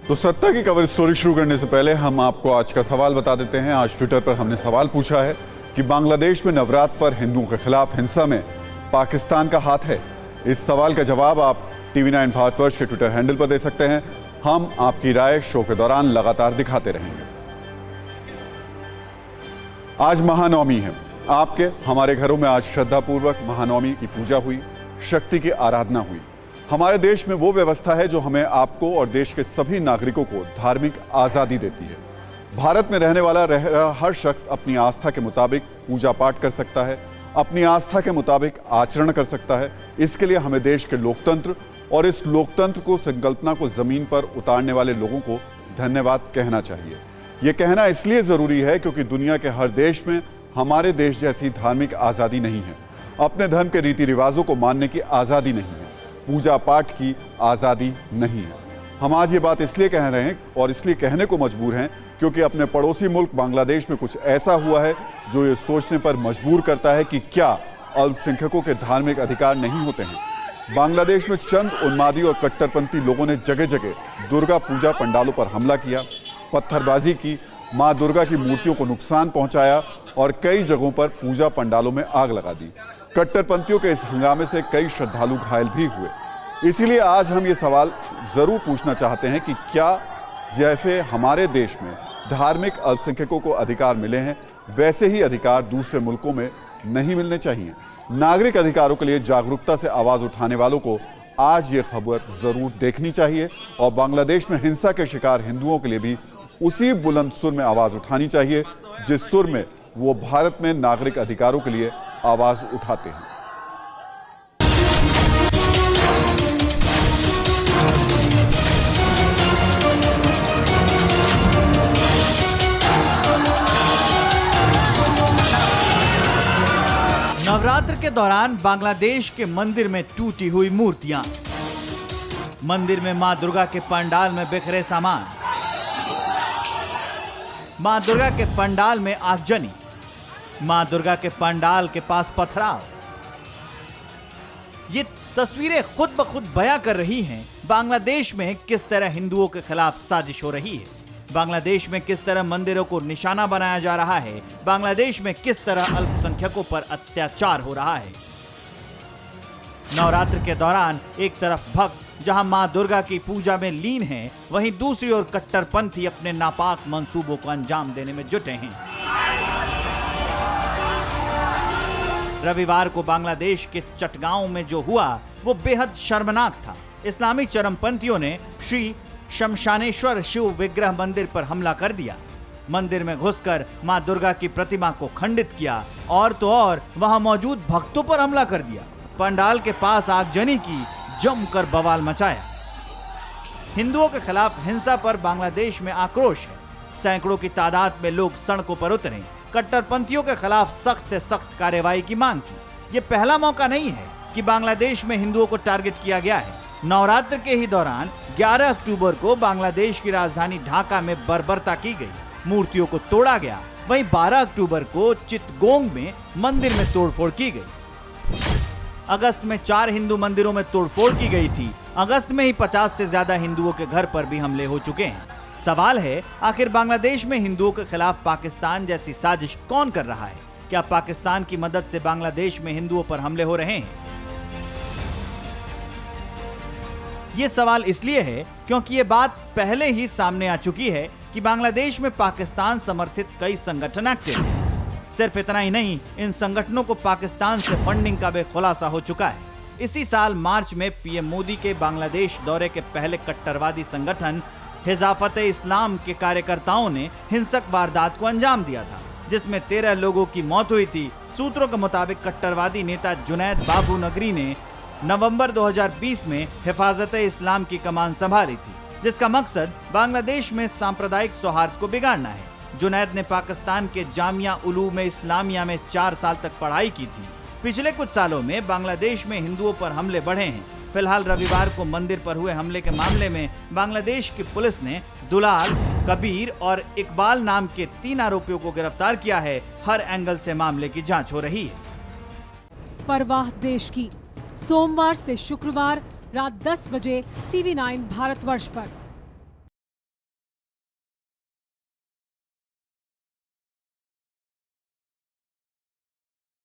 तो सत्ता की कवर स्टोरी शुरू करने से पहले हम आपको आज का सवाल बता देते हैं। आज ट्विटर पर हमने सवाल पूछा है कि बांग्लादेश में नवरात्र पर हिंदुओं के खिलाफ हिंसा में पाकिस्तान का हाथ है। इस सवाल का जवाब आप TV9 भारतवर्ष के ट्विटर हैंडल पर दे सकते हैं। हम आपकी राय शो के दौरान लगातार दिखाते रहेंगे। आज महानवमी है। आपके हमारे घरों में आज श्रद्धापूर्वक महानवमी की पूजा हुई, शक्ति की आराधना हुई। हमारे देश में वो व्यवस्था है जो हमें, आपको और देश के सभी नागरिकों को धार्मिक आज़ादी देती है। भारत में रहने वाला हर शख्स अपनी आस्था के मुताबिक पूजा पाठ कर सकता है, अपनी आस्था के मुताबिक आचरण कर सकता है। इसके लिए हमें देश के लोकतंत्र और इस लोकतंत्र को, संकल्पना को जमीन पर उतारने वाले लोगों को धन्यवाद कहना चाहिए। ये कहना इसलिए ज़रूरी है क्योंकि दुनिया के हर देश में हमारे देश जैसी धार्मिक आज़ादी नहीं है। अपने धर्म के रीति रिवाजों को मानने की आज़ादी नहीं है, पूजा पाठ की आज़ादी नहीं है। हम आज ये बात इसलिए कह रहे हैं और इसलिए कहने को मजबूर हैं क्योंकि अपने पड़ोसी मुल्क बांग्लादेश में कुछ ऐसा हुआ है जो ये सोचने पर मजबूर करता है कि क्या अल्पसंख्यकों के धार्मिक अधिकार नहीं होते हैं। बांग्लादेश में चंद उन्मादी और कट्टरपंथी लोगों ने जगह जगह दुर्गा पूजा पंडालों पर हमला किया, पत्थरबाजी की, मां दुर्गा की मूर्तियों को नुकसान पहुंचाया और कई जगहों पर पूजा पंडालों में आग लगा दी। कट्टरपंथियों के इस हंगामे से कई श्रद्धालु घायल भी हुए। इसीलिए आज हम ये सवाल जरूर पूछना चाहते हैं कि क्या जैसे हमारे देश में धार्मिक अल्पसंख्यकों को अधिकार मिले हैं, वैसे ही अधिकार दूसरे मुल्कों में नहीं मिलने चाहिए। नागरिक अधिकारों के लिए जागरूकता से आवाज उठाने वालों को आज ये खबर जरूर देखनी चाहिए और बांग्लादेश में हिंसा के शिकार हिंदुओं के लिए भी उसी बुलंद सुर में आवाज उठानी चाहिए जिस सुर में वो भारत में नागरिक अधिकारों के लिए आवाज उठाते हैं। नवरात्र के दौरान बांग्लादेश के मंदिर में टूटी हुई मूर्तियां, मंदिर में मां दुर्गा के पंडाल में बिखरे सामान, मां दुर्गा के पंडाल में आगजनी, मां दुर्गा के पंडाल के पास पथराव। ये तस्वीरें खुद ब खुद बयां कर रही हैं बांग्लादेश में किस तरह हिंदुओं के खिलाफ साजिश हो रही है, बांग्लादेश में किस तरह मंदिरों को निशाना बनाया जा रहा है, बांग्लादेश में किस तरह अल्पसंख्यकों पर अत्याचार हो रहा है। नवरात्र के दौरान एक तरफ भक्त जहां मां दुर्गा की पूजा में लीन हैं, वहीं दूसरी ओर कट्टरपंथी अपने नापाक मंसूबों को अंजाम देने में जुटे हैं। रविवार को बांग्लादेश के चटगांव में जो हुआ वो बेहद शर्मनाक था। इस्लामी चरमपंथियों ने श्री शमशानेश्वर शिव विग्रह मंदिर पर हमला कर दिया, मंदिर में घुसकर मां दुर्गा की प्रतिमा को खंडित किया और तो और वहां मौजूद भक्तों पर हमला कर दिया, पंडाल के पास आगजनी की, जमकर बवाल मचाया। हिंदुओं के खिलाफ हिंसा पर बांग्लादेश में आक्रोश है। सैकड़ों की तादाद में लोग सड़कों पर उतरे, कट्टरपंथियों के खिलाफ सख्त से सख्त कार्रवाई की मांग की। ये पहला मौका नहीं है कि बांग्लादेश में हिंदुओं को टारगेट किया गया है। नवरात्र के ही दौरान 11 अक्टूबर को बांग्लादेश की राजधानी ढाका में बर्बरता की गई, मूर्तियों को तोड़ा गया। वहीं 12 अक्टूबर को चित्तगोंग में मंदिर में तोड़फोड़ की गई। अगस्त में 4 हिंदू मंदिरों में तोड़फोड़ की गई थी। अगस्त में ही 50 से ज्यादा हिंदुओं के घर पर भी हमले हो चुके हैं। सवाल है, आखिर बांग्लादेश में हिंदुओं के खिलाफ पाकिस्तान जैसी साजिश कौन कर रहा है? क्या पाकिस्तान की मदद से बांग्लादेश में हिंदुओं पर हमले हो रहे हैं? ये सवाल इसलिए है क्योंकि ये बात पहले ही सामने आ चुकी है कि बांग्लादेश में पाकिस्तान समर्थित कई संगठन एक्टिव हैं। सिर्फ इतना ही नहीं, इन संगठनों को पाकिस्तान से फंडिंग का भी खुलासा हो चुका है। इसी साल मार्च में पीएम मोदी के बांग्लादेश दौरे के पहले कट्टरवादी संगठन हिजाफत-ए-इस्लाम के कार्यकर्ताओं ने हिंसक वारदात को अंजाम दिया था, जिसमें 13 लोगों की मौत हुई थी। सूत्रों के मुताबिक कट्टरवादी नेता जुनैद बाबू नगरी ने नवंबर 2020 में हिफाजत-ए-इस्लाम की कमान संभाली थी, जिसका मकसद बांग्लादेश में सांप्रदायिक सौहार्द को बिगाड़ना है। जुनैद ने पाकिस्तान के जामिया उलूम इस्लामिया में 4 साल तक पढ़ाई की थी। पिछले कुछ सालों में बांग्लादेश में हिंदुओं पर हमले बढ़े हैं। फिलहाल रविवार को मंदिर पर हुए हमले के मामले में बांग्लादेश की पुलिस ने दुलाल, कबीर और इकबाल नाम के 3 आरोपियों को गिरफ्तार किया है। हर एंगल से मामले की जांच हो रही है। परवाह देश की, सोमवार से शुक्रवार रात 10 बजे TV9 भारतवर्ष पर।